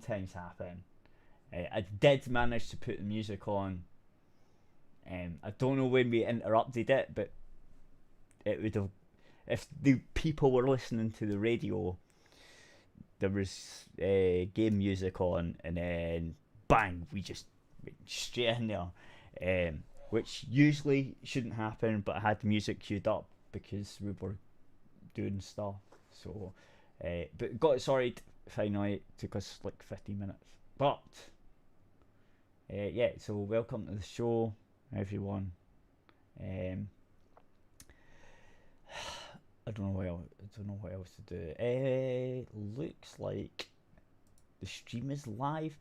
sometimes happen. I did manage to put the music on. I don't know when we interrupted it, but it would have. If the people were listening to the radio, there was game music on, and then bang, we just went straight in there, which usually shouldn't happen. But I had the music queued up because we were doing stuff. So, but got it sorted finally. It took us like 15 minutes, but yeah. So welcome to the show, everyone. Um, I don't know what else. I don't know what else to do. Looks like the stream is live,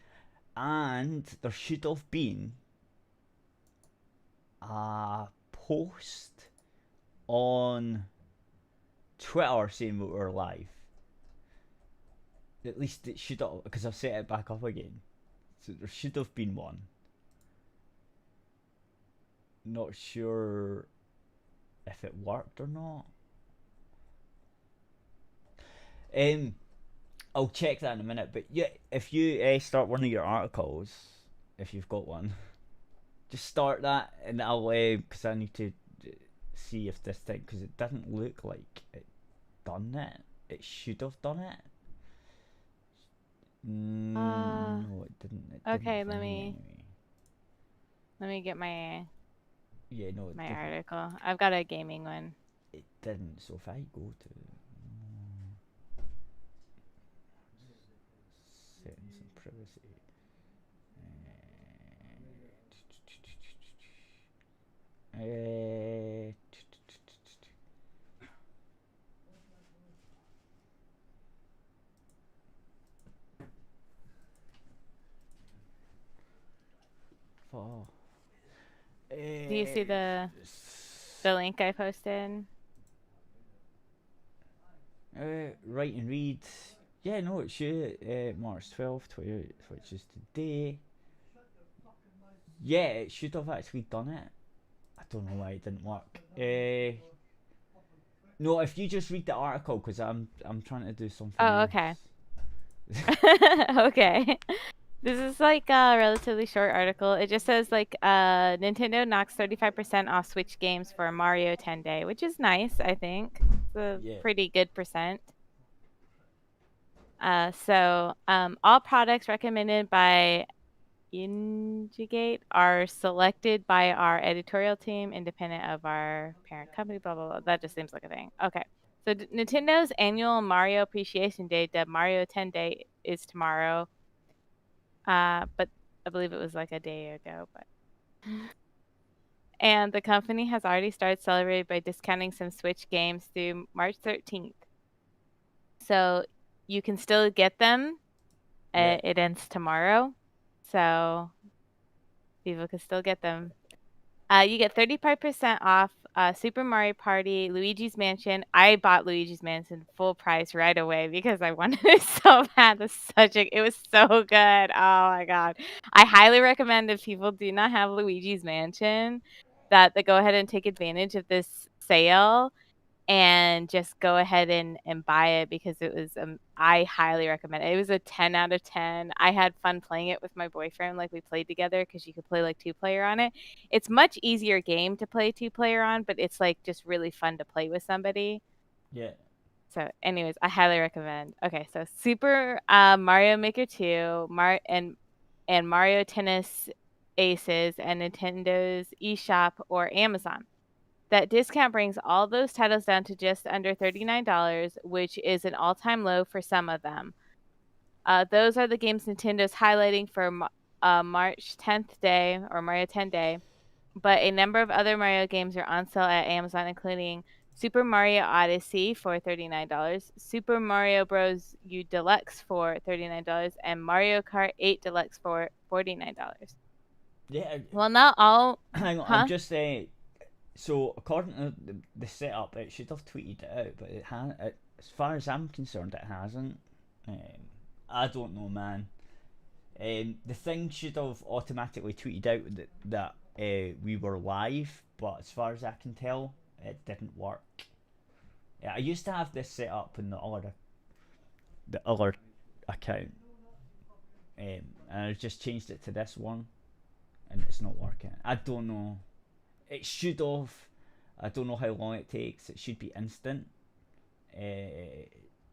and there should have been a post on Twitter saying we were live. At least it should have, because I've set it back up again. So there should have been one. Not sure if it worked or not. I'll check that in a minute. But yeah, if you start one of your articles, if you've got one, just start that, and I'll because I need to see if this thing, because it doesn't look like it done it. It should have done it. No, it didn't. It Okay, didn't for me anyway. let me get my Yeah, no, it didn't. article. I've got a gaming one. It didn't. So if I go to settings and privacy, uh, oh, Do you see the link I posted? write and read. Yeah, no, it should. March 12th, which is today. Yeah, it should have actually done it. I don't know why it didn't work. No, if you just read the article, because I'm trying to do something Oh, else. okay. Okay. This is like a relatively short article. It just says like Nintendo knocks 35% off Switch games for Mario 10 Day, which is nice, I think. It's a Yeah. pretty good percent. So all products recommended by Ingigate are selected by our editorial team, independent of our parent company, blah, blah, blah. That just seems like a thing. Okay. So Nintendo's annual Mario Appreciation Day, the Mario 10 Day, is tomorrow. But I believe it was like a day ago, but and the company has already started celebrating by discounting some Switch games through March 13th. So you can still get them. Yeah. It ends tomorrow. So people can still get them. You get 35% off Super Mario Party, Luigi's Mansion. I bought Luigi's Mansion full price right away because I wanted it so bad. It was so good. Oh my god. I highly recommend if people do not have Luigi's Mansion that they go ahead and take advantage of this sale and just go ahead and buy it because it was I highly recommend it. It was a 10 out of 10. I had fun playing it with my boyfriend. Like we played together because you could play like two player on it. It's much easier game to play two player on, but it's like just really fun to play with somebody. Yeah. So anyways, I highly recommend. Okay, so Super Mario Maker 2, and Mario Tennis Aces and Nintendo's eShop or Amazon. That discount brings all those titles down to just under $39, which is an all-time low for some of them. Those are the games Nintendo's highlighting for March 10th day or Mario 10 Day. But a number of other Mario games are on sale at Amazon, including Super Mario Odyssey for $39, Super Mario Bros. U Deluxe for $39, and Mario Kart 8 Deluxe for $49. Yeah. Well, not all. Hang on, I'm Huh? just saying. So according to the setup, it should have tweeted it out, but it has. As far as I'm concerned, it hasn't. I don't know, man. The thing should have automatically tweeted out that we were live, but as far as I can tell, it didn't work. Yeah, I used to have this set up in the other account. and I just changed it to this one, and it's not working. I don't know. It should have. I don't know how long it takes. It should be instant.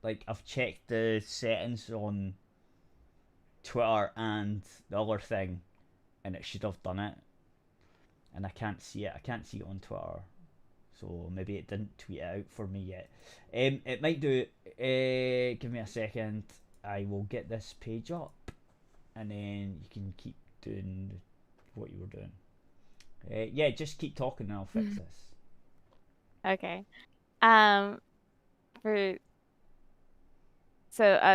Like I've checked the settings on Twitter and the other thing, and it should have done it. And I can't see it. I can't see it on Twitter, so maybe it didn't tweet it out for me yet. It might do. Give me a second. I will get this page up, and then you can keep doing what you were doing. Yeah, just keep talking and I'll fix this. Okay.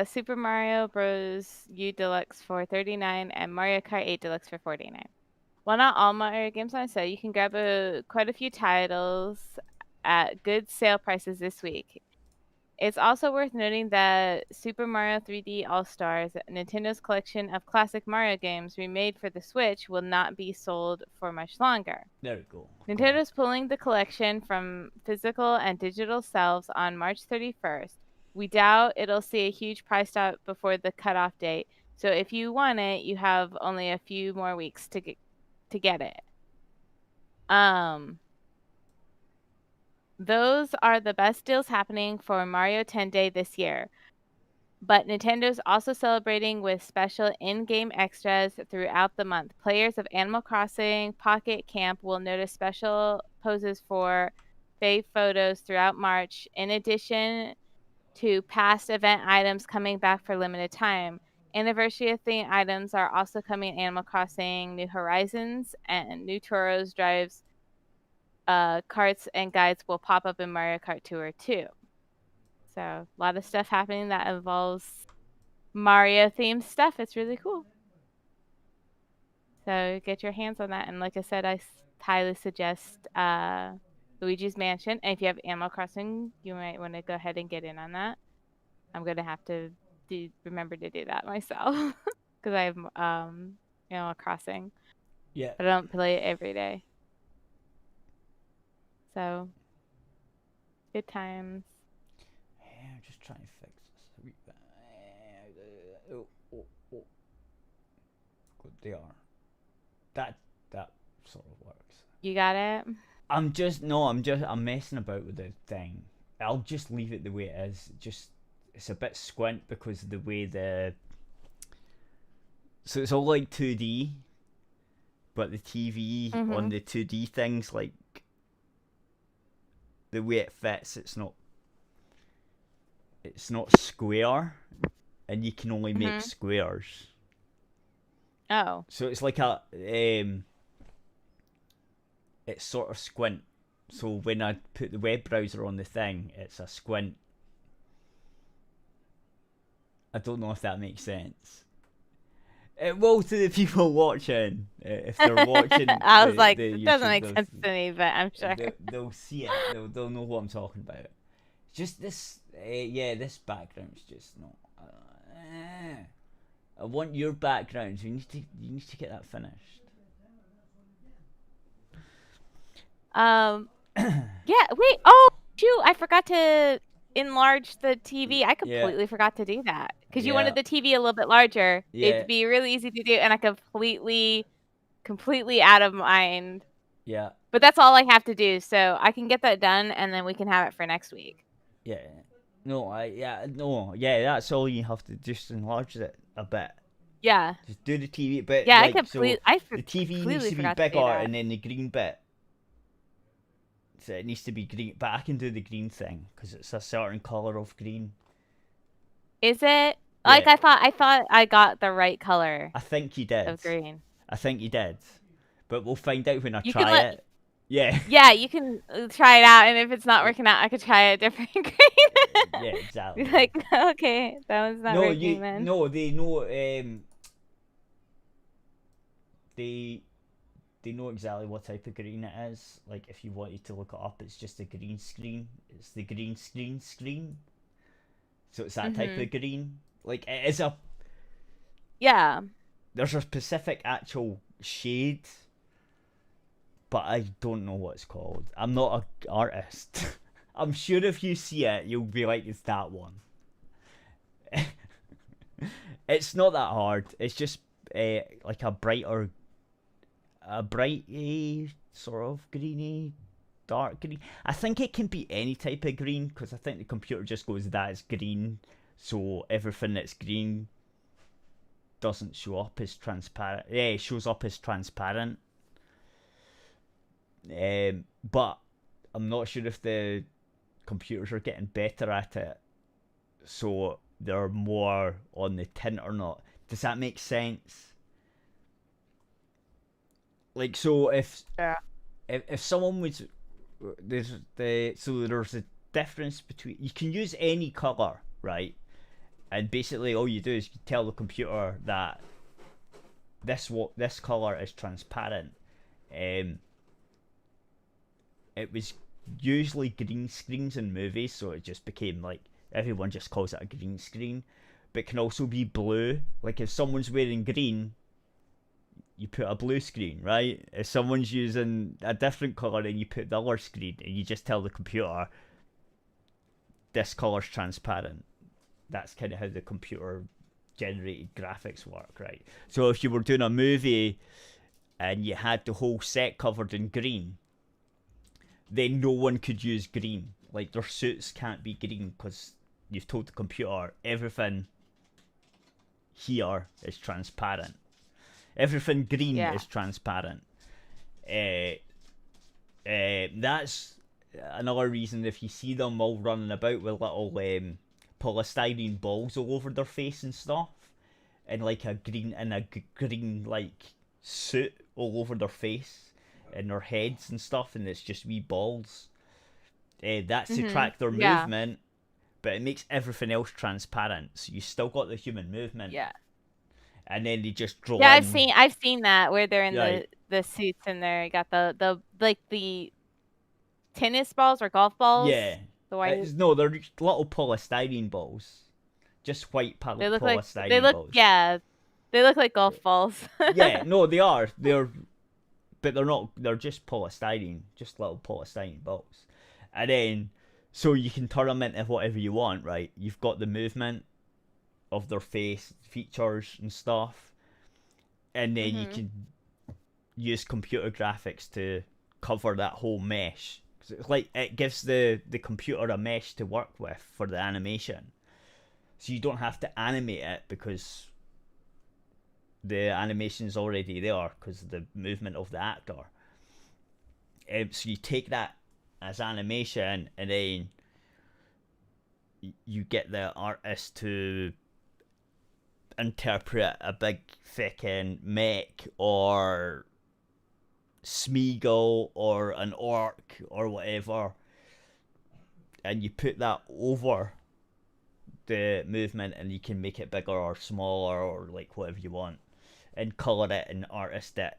Super Mario Bros. U Deluxe for $39 and Mario Kart 8 Deluxe for $49. While not all Mario games on sale, you can grab quite a few titles at good sale prices this week. It's also worth noting that Super Mario 3D All-Stars, Nintendo's collection of classic Mario games remade for the Switch, will not be sold for much longer. There we go. Nintendo's pulling the collection from physical and digital shelves on March 31st. We doubt it'll see a huge price drop before the cutoff date, so if you want it, you have only a few more weeks to get it. Those are the best deals happening for Mario 10 Day this year. But Nintendo's also celebrating with special in-game extras throughout the month. Players of Animal Crossing Pocket Camp will notice special poses for fave photos throughout March, in addition to past event items coming back for limited time. Anniversary themed items are also coming in Animal Crossing New Horizons, and new Turo's drives carts and guides will pop up in Mario Kart Tour 2. So a lot of stuff happening that involves Mario themed stuff. It's really cool. So get your hands on that. And like I said, I highly suggest Luigi's Mansion. And if you have Animal Crossing, you might want to go ahead and get in on that. I'm going to have to remember to do that myself because I have Animal Crossing. Yeah. But I don't play it every day. So, good times. Yeah, I'm just trying to fix this. Good, they are. That sort of works. You got it? I'm messing about with the thing. I'll just leave it the way it is. It's a bit squint because of the way so it's all like 2D, but the TV on the 2D things, like the way it fits, it's not square, and you can only make squares. Oh. So it's like it's sort of squint. So when I put the web browser on the thing, it's a squint. I don't know if that makes sense. It will to the people watching. If they're watching, I was like, it doesn't make sense to me, but I'm sure they'll see it. They'll know what I'm talking about. Just this, this background's just not. I want your background. So you need to get that finished. Yeah. Wait. Oh, shoot! I forgot to enlarge the TV. I completely forgot to do that because you wanted the TV a little bit larger. Yeah. It'd be really easy to do, and I completely out of mind. Yeah. But that's all I have to do, so I can get that done, and then we can have it for next week. Yeah. That's all you have to just enlarge it a bit. Yeah. Just do the TV, but yeah, like, the TV needs to be bigger, and then the green bit. So it needs to be green, but I can do the green thing because it's a certain color of green. Is it? Like I thought I got the right color. I think you did. Of green. I think you did, but we'll find out when I try it. Yeah. Yeah, you can try it out, and if it's not working out, I could try a different green. Yeah, exactly. Like, okay, that was not working then. No, they know. They know exactly what type of green it is. Like, if you wanted to look it up, it's just a green screen. It's the green screen. So it's that type of green. Like, it is a... Yeah. There's a specific actual shade, but I don't know what it's called. I'm not an artist. I'm sure if you see it, you'll be like, it's that one. It's not that hard. It's just like a bright sort of greeny, dark green. I think it can be any type of green because I think the computer just goes that's green, so everything that's green doesn't show up as transparent. Yeah, it shows up as transparent. But I'm not sure if the computers are getting better at it, so they're more on the tint or not. Does that make sense? Like, so Yeah. if someone was there's a difference between, you can use any color, right? And basically all you do is you tell the computer that this color is transparent. It was usually green screens in movies, so it just became like everyone just calls it a green screen. But it can also be blue. Like if someone's wearing green, you put a blue screen, right? If someone's using a different color, then you put the other screen, and you just tell the computer this color's transparent. That's kind of how the computer generated graphics work, right? So if you were doing a movie and you had the whole set covered in green, then no one could use green. Like their suits can't be green because you've told the computer everything here is transparent. Everything green is transparent. That's another reason if you see them all running about with little polystyrene balls all over their face and stuff, and like a green like suit all over their face and their heads and stuff, and it's just wee balls. That's to track their movement, but it makes everything else transparent, so you still got the human movement. Yeah. And then they just draw. Yeah, I've seen that where they're in the suits and they got the like the tennis balls or golf balls. Yeah. The white. No, they're little polystyrene balls. Just white polystyrene balls. Yeah, they look like golf balls. Yeah, no, they are. But they're not. They're just polystyrene, just little polystyrene balls. And then, so you can turn them into whatever you want, right? You've got the movement of their face, features and stuff, and then you can use computer graphics to cover that whole mesh. It's like it gives the computer a mesh to work with for the animation, so you don't have to animate it because the animation's already there because of the movement of the actor. So you take that as animation, and then you get the artist to interpret a big fucking mech or Smeagol or an orc or whatever, and you put that over the movement, and you can make it bigger or smaller or like whatever you want, and color it and artist it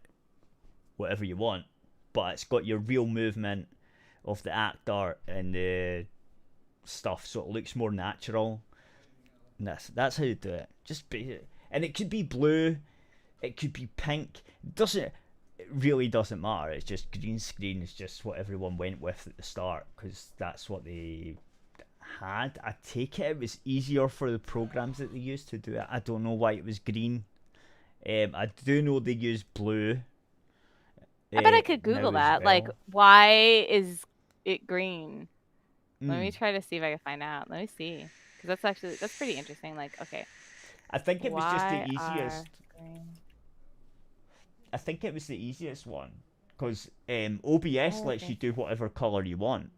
whatever you want, but it's got your real movement of the actor and the stuff, so it looks more natural. And that's how you do it. And it could be blue, it could be pink. It really doesn't matter. It's just green screen is just what everyone went with at the start because that's what they had. I take it was easier for the programs that they used to do it. I don't know why it was green. I do know they use blue. I bet I could Google that. Well. Like, why is it green? Let me try to see if I can find out. Let me see. Because that's pretty interesting. Like, okay. I think it was just the easiest. I think it was the easiest one. Because OBS lets you do whatever colour you want.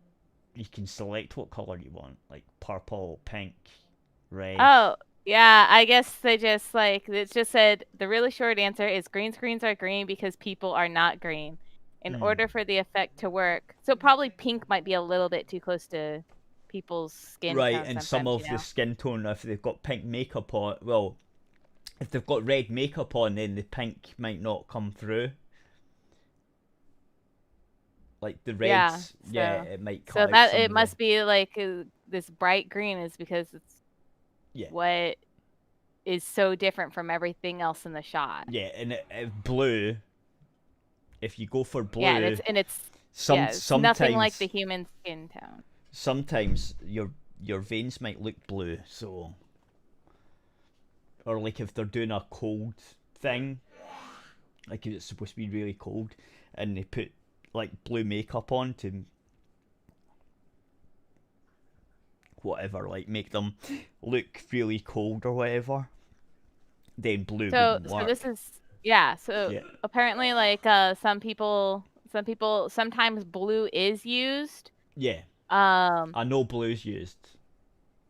You can select what colour you want. Like purple, pink, red. Oh, yeah. I guess they just it just said the really short answer is green screens are green because people are not green. In order for the effect to work. So probably pink might be a little bit too close to people's skin. Right, and some of the skin tone, if they've got pink makeup on, well, if they've got red makeup on, then the pink might not come through. Like the reds, it might come out. So that it must be like this bright green is because it's what is so different from everything else in the shot. Yeah, and blue. If you go for blue, it's sometimes nothing like the human skin tone. Sometimes your veins might look blue, so, or like if they're doing a cold thing, like it's supposed to be really cold, and they put like blue makeup on to whatever, like make them look really cold or whatever, then blue wouldn't So work. this is yeah. So Yeah. apparently, like some people sometimes blue is used. Yeah, Um, I know blue's used.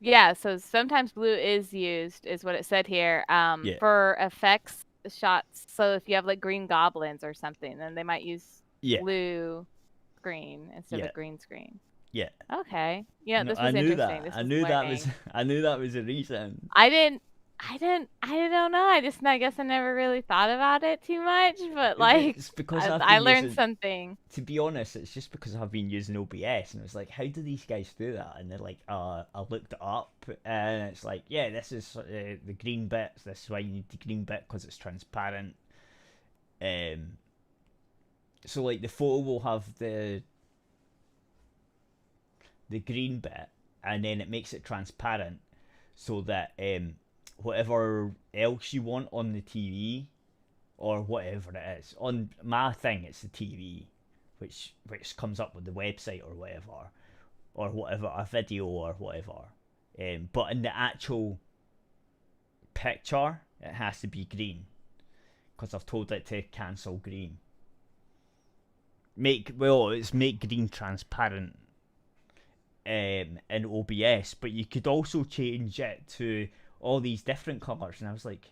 yeah. So sometimes blue is used, is what it said here. Yeah, For effects shots. So if you have like Green Goblins or something, then they might use yeah, blue screen instead yeah, of green screen. yeah. Okay. Yeah, No, this I was knew interesting. that. This I was knew that was. learning. I knew that was a reason. I don't know. I guess I never really thought about it too much, but like It's because I've I been learned using. something. To be honest, it's just because I've been using OBS, and it's like, how do these guys do that? And they're like, I looked it up, and it's like, yeah, this is the green bits. This is why you need the green bit because it's transparent. So like the photo will have the green bit, and then it makes it transparent, so that whatever else you want on the TV, or whatever it is on my thing, it's the TV, which comes up with the website or whatever, a video or whatever. But in the actual picture, it has to be green because I've told it to cancel green. It's make green transparent in OBS, but you could also change it to all these different colours, and I was like,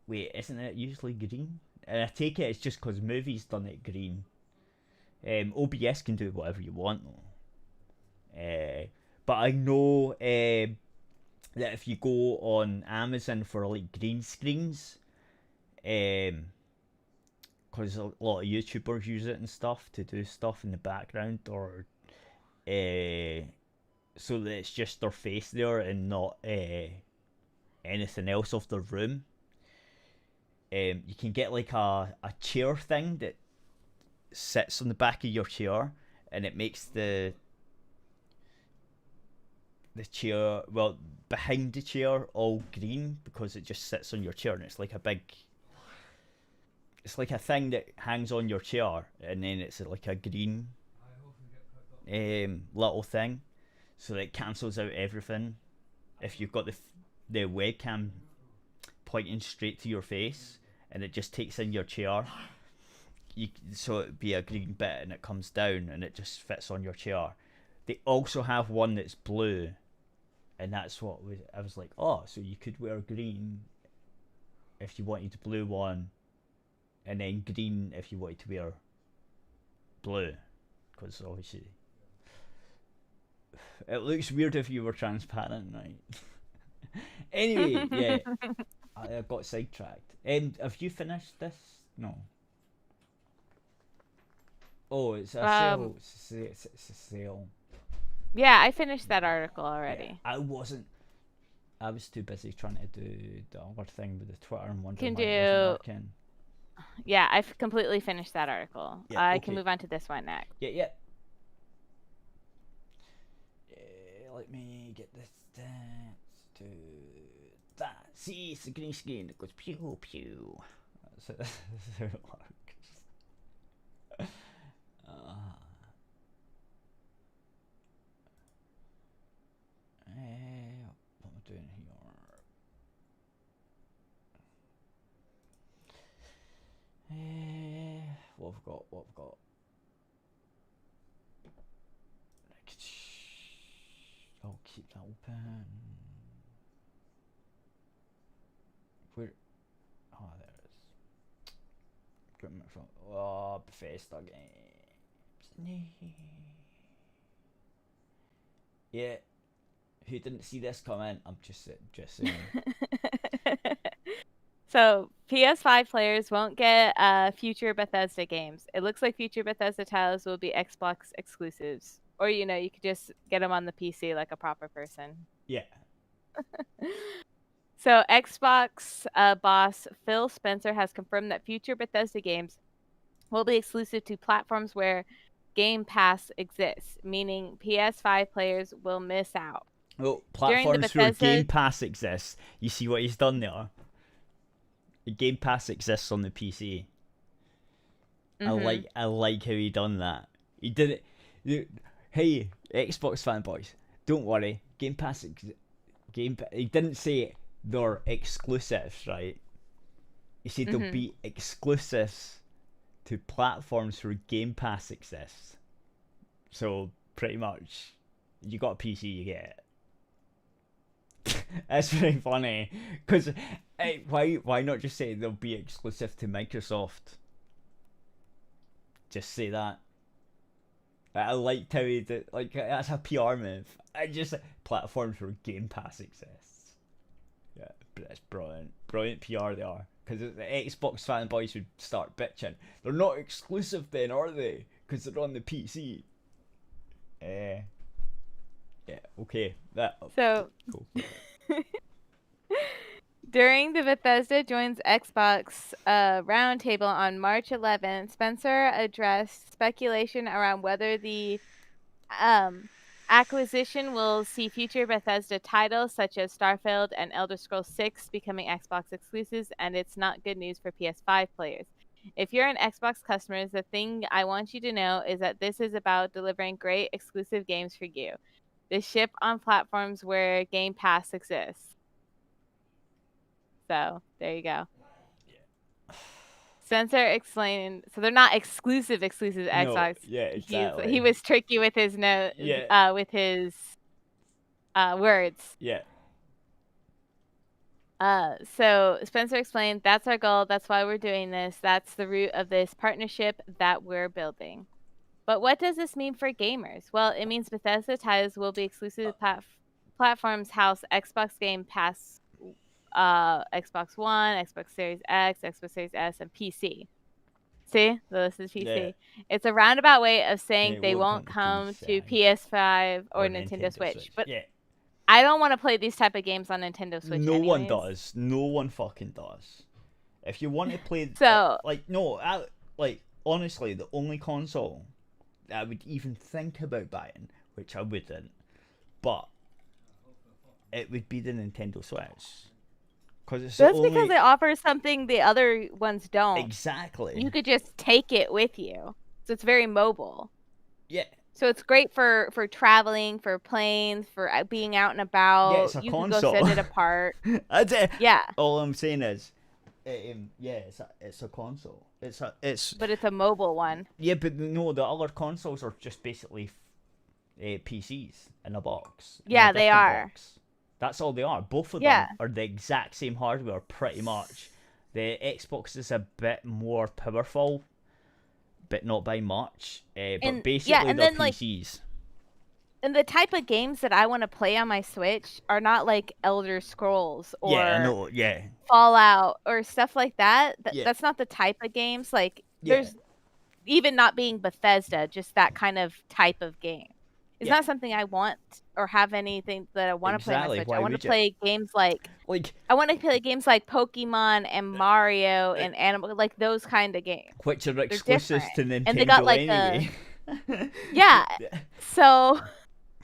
wait, isn't it usually green? And I take it it's just because movies done it green. OBS can do whatever you want though. But I know that if you go on Amazon for like green screens, because a lot of YouTubers use it and stuff to do stuff in the background, or so that it's just their face there and not anything else of their room. You can get like a chair thing that sits on the back of your chair, and it makes the chair, well, behind the chair all green because it just sits on your chair, and it's like a thing that hangs on your chair, and then it's like a green little thing, so that it cancels out everything. If you've got the webcam pointing straight to your face, and it just takes in your chair, so it'd be a green bit, and it comes down, and it just fits on your chair. They also have one that's blue, and that's what I was like, oh, so you could wear green if you wanted a blue one, and then green if you wanted to wear blue, because obviously it looks weird if you were transparent, right? Anyway, yeah, I got sidetracked. Have you finished this? No. Oh, it's a sale. It's a sale. Yeah, I finished that article already. Yeah, I was too busy trying to do the other thing with the Twitter and wondering Can why it wasn't do. working. Yeah, I've completely finished that article. Yeah, I okay. can move on to this one next. Yeah. Let me get this to that. See, it's a green screen that goes pew pew. So that's how it works. What am I doing here? What have I got? I'll keep that open. Where? Oh, there it is. Equipment from. Oh, Bethesda games. Yeah. Who didn't see this coming? I'm just saying. So PS5 players won't get future Bethesda games. It looks like future Bethesda titles will be Xbox exclusives, or you could just get them on the PC like a proper person. Yeah. So Xbox boss Phil Spencer has confirmed that future Bethesda games will be exclusive to platforms where Game Pass exists, meaning PS5 players will miss out. Well, platforms where Game Pass exists. You see what he's done there? Game Pass exists on the PC. Mhm. I like how he done that. He did it. Hey, Xbox fanboys, don't worry. He didn't say they're exclusives, right? He said they'll Mhm. be exclusives to platforms where Game Pass exists. So pretty much, you got a PC, you get it. That's very funny. Because why not just say they'll be exclusive to Microsoft? Just say that. I liked how he did. Like that's a PR move. I just platforms where Game Pass exists. Yeah, but that's brilliant. Brilliant PR they are. Because the Xbox fanboys would start bitching. They're not exclusive then, are they? Because they're on the PC. Yeah. Okay. That. So Go for it. during the Bethesda Joins Xbox roundtable on March 11th, Spencer addressed speculation around whether the acquisition will see future Bethesda titles such as Starfield and Elder Scrolls 6 becoming Xbox exclusives, and it's not good news for PS5 players. If you're an Xbox customer, the thing I want you to know is that this is about delivering great exclusive games for you. They ship on platforms where Game Pass exists. So there you go. Spencer explained, so they're not exclusive to No. Xbox. Yeah. He Exactly. was tricky with his Yeah. with his words. Yeah. So Spencer explained, that's our goal. That's why we're doing this. That's the root of this partnership that we're building. But what does this mean for gamers? Well, it means Bethesda titles will be exclusive to platforms house Xbox Game Pass, Xbox One, Xbox Series X, Xbox Series S, and PC. See, this is PC. Yeah. It's a roundabout way of saying It they won't won't come to come to PS5 PS5 or or Nintendo Nintendo Switch. Switch. But Yeah. I don't want to play these type of games on Nintendo Switch No one anyways. does. No one fucking does. If you want to play, So like honestly, the only console that I would even think about buying, which I wouldn't, but it would be the Nintendo Switch, because it's the that's because only it offers something the other ones don't. exactly. You could just take it with you. So it's very mobile. Yeah. So it's great for traveling, for planes, for being out and about. Yeah, it's a You could console. go set it apart. That's it. Yeah. All I'm saying is, yeah, it's a console. But it's a mobile one. Yeah, but no, the other consoles are just basically PCs in a box. Yeah, they are. Box. That's all they are. Both of Yeah. them are the exact same hardware, pretty much. The Xbox is a bit more powerful, but not by much. But basically, and they're then, like, PCs. and the type of games that I want to play on my Switch are not like Elder Scrolls or Yeah, I know. Yeah. Fallout or stuff like that. Yeah. That's not the type of games. Like, Yeah. there's even not being Bethesda, just that kind of type of game. It's Yeah. not something I want or have anything that I want to play on my Exactly. Switch. Why I want would to you? play games like I want to play games like Pokemon and Mario and Animal, like those kind of games. which are They're exclusives to different. Nintendo And they got like anyway. yeah. So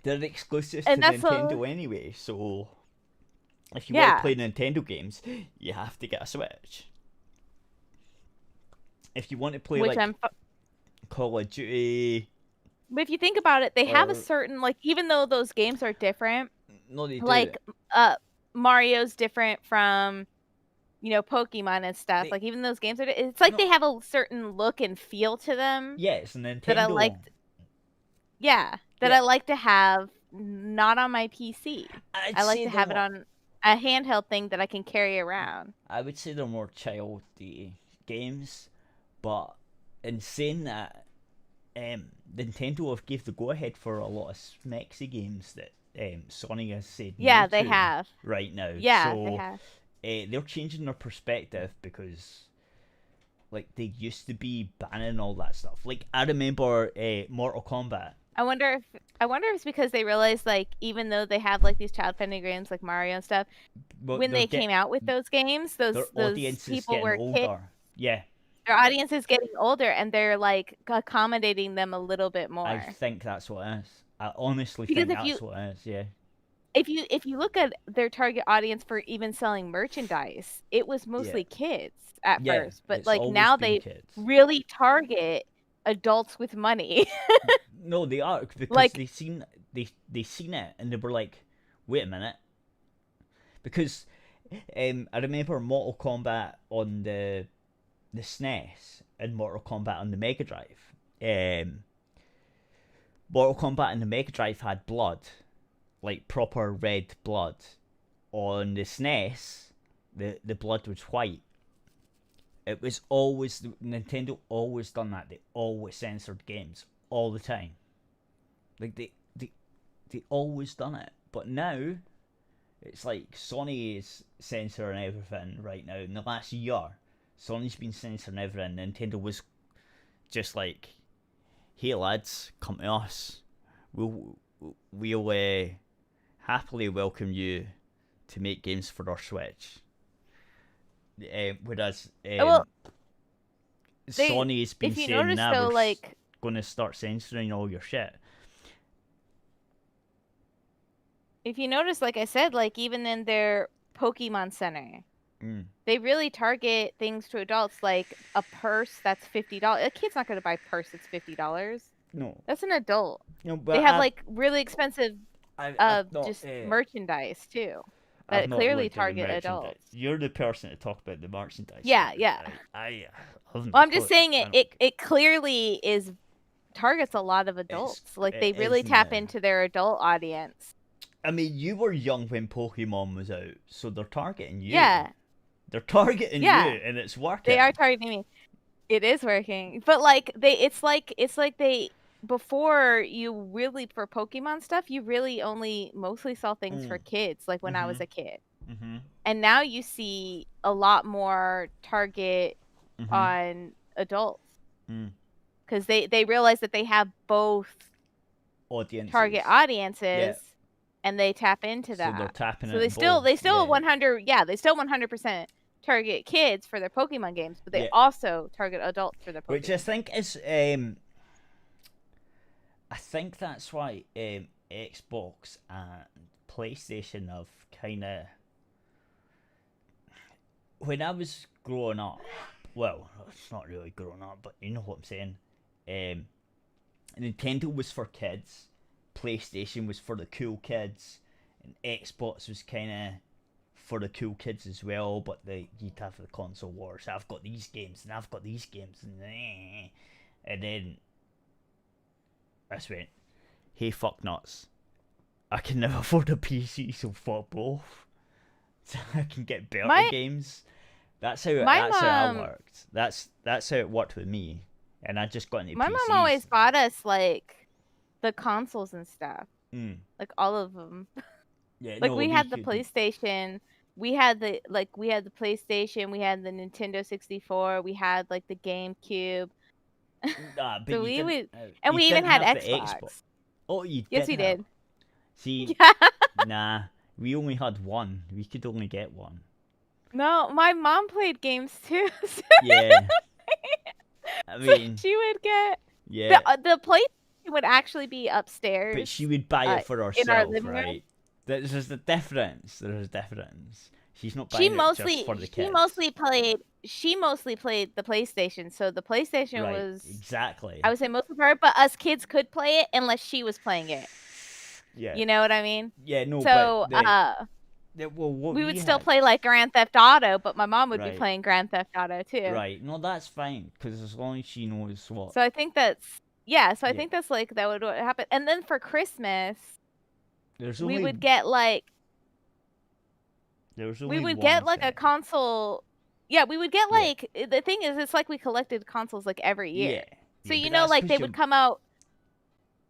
They're exclusives and to that's Nintendo a, anyway, so if you want yeah. to play Nintendo games, you have to get a Switch. If you want to play Which like Call of Duty, But if you think about it, they have a or certain, like, even though those games are different, no, they do. like Mario's different from Pokemon and stuff. Like, even those games are it's like No. they have a certain look and feel to them Yeah, it's a Nintendo. that I liked. Yeah, that Yeah. I like to have not on my PC. I like to have it on a handheld thing that I can carry around. I would say they're more childy games, but in saying that, Nintendo have gave the go ahead for a lot of smexy games that Sony has said Yeah, no they to have. right now. Yeah, so, they have. they're changing their perspective because, like, they used to be banning all that stuff. Like, I remember Mortal Kombat. I wonder if it's because they realized, like, even though they have like these child-friendly games like Mario and stuff, when they came out with those games, those people were older. kids. Yeah. Their audience is getting older, and they're like accommodating them a little bit more. I think that's what it is. I honestly Because think if you that's what it is. Yeah. if you look at their target audience for even selling merchandise, it was mostly kids at Yeah, first, but it's like always now been they kids. really target adults with money. No, they are, because Like, they seen it and they were like, wait a minute, because I remember Mortal Kombat on the SNES and Mortal Kombat on the Mega Drive. Mortal Kombat on the Mega Drive had blood, like proper red blood. On the SNES, the blood was white. It was always, Nintendo always done that. They always censored games all the time. Like they always done it. But now it's like Sony is censoring everything right now. In the last year, Sony's been censoring everything. Nintendo was just like, "Hey lads, come to us. We'll happily welcome you to make games for our Switch." Whereas well, Sony's been if you saying, notice "Nah, though, we're like gonna start censoring all your shit." if you notice, like I said, like even in their Pokemon Center, Mm. they really target things to adults, like a purse that's $50. A kid's not going to buy a purse that's $50. No, That's an adult. no, but They have like really expensive I've not, just merchandise too I've that not clearly looked at the target merchandise. adults. You're the person to talk about the merchandise. Yeah, side. yeah. I haven't. Well, I'm just saying it clearly is targets a lot of adults. Like they really tap into their adult audience. I mean, you were young when Pokemon was out, so they're targeting you. Yeah. They're targeting you, and it's working. They are targeting me. It is working. But like it's like they before you really for Pokemon stuff, you really only mostly saw things for kids, like when I was a kid. Mm-hmm. And now you see a lot more target on adults. Because they realize that they have both target audiences, and they tap into that. So they're tapping. So they still 100. Yeah, they still 100% target kids for their Pokemon games, but they also target adults for their Pokemon. Which I think is, I think that's why Xbox and PlayStation have kind of. When I was growing up, well, it's not really growing up, but you know what I'm saying. Nintendo was for kids, PlayStation was for the cool kids, and Xbox was kind of for the cool kids as well. But you'd have the console wars. I've got these games, and I've got these games, and then I just went, "Hey, fuck nuts! I can never afford a PC, so fuck both. So I can get better games." That's how I worked. That's how it worked with me, and I just got into my PCs. mom always bought us like the consoles and stuff, like all of them. Yeah, like we had the PlayStation, we had the PlayStation, we had the Nintendo 64, we had like the GameCube. But so we would, and we even had Xbox. Oh, you yes, we did. See, nah, we only had one. We could only get one. No, my mom played games too. Yeah. I mean, so she would get the PlayStation would actually be upstairs, but she would buy it for herself, in our living right? room. There's a difference. There's a difference. She's not buying it just for the kids. She mostly played the PlayStation, so the PlayStation was exactly. I would say mostly for her, but us kids could play it unless she was playing it. Yeah. You know what I mean? Yeah. No. So we would still play like Grand Theft Auto, but my mom would be playing Grand Theft Auto too. Right. No, that's fine because as long as she knows what. So I think that's I think that's like that would happen. And then for Christmas, we would get like a console. Yeah, we would get like the thing is, it's like we collected consoles like every year. So you know, like they would come out.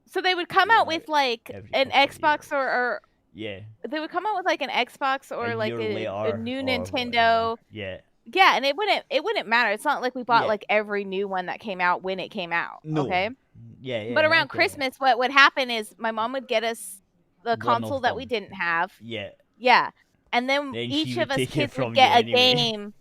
So they would come out with like an Xbox or they would come out with like an Xbox or like a new Nintendo. Yeah, and it wouldn't matter. It's not like we bought like every new one that came out when it came out. No. Okay. Yeah. But around Christmas, what would happen is my mom would get us the console that we didn't have. Yeah. Yeah. And then each of us kids would get a game.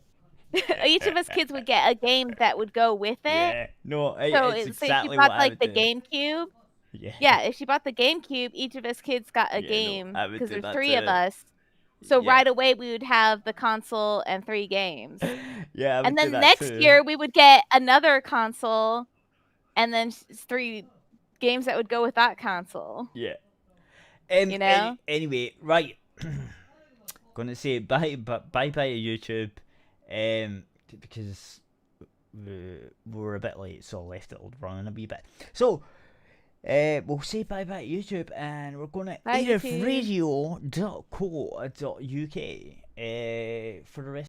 Each of us kids would get a game that would go with it. Yeah. No, so it's exactly if you bought like the GameCube. Yeah. Yeah, if she bought the GameCube, each of us kids got a Yeah, no, game I would because do there's that 3 of too. us. So Yeah. right away we would have the console and 3 games. Yeah, I would And do then that next too. year we would get another console and then 3 games that would go with that console. Yeah. You know? Anyway, right. Gonna say bye to YouTube, because we're a bit late, so I left it running a wee bit. So, we'll say bye to YouTube, and we're gonna Bye, YouTube. edifradio.co.uk for the rest.